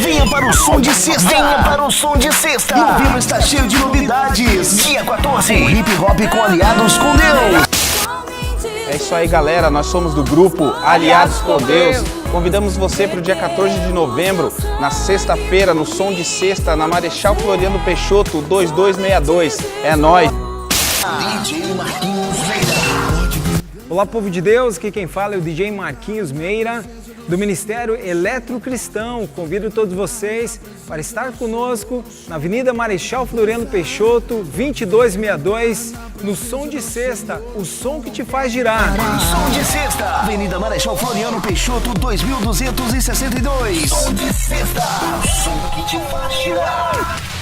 Venha para o som de sexta. Venha para o som de sexta. Novembro está cheio de novidades. Dia 14, hip hop com Aliados com Deus. É isso aí, galera, nós somos do grupo Aliados com Deus. Convidamos você para o dia 14 de novembro, na sexta-feira, no Som de Sexta, na Marechal Floriano Peixoto, 2262. É nóis! DJ Marquinhos Meira. Olá, povo de Deus, aqui quem fala é o DJ Marquinhos Meira, do Ministério Eletrocristão. Convido todos vocês para estar conosco na Avenida Marechal Floriano Peixoto, 2262, no Som de Sexta, o som que te faz girar. Som de Sexta, Avenida Marechal Floriano Peixoto, 2262. Som de Sexta, o som que te faz girar.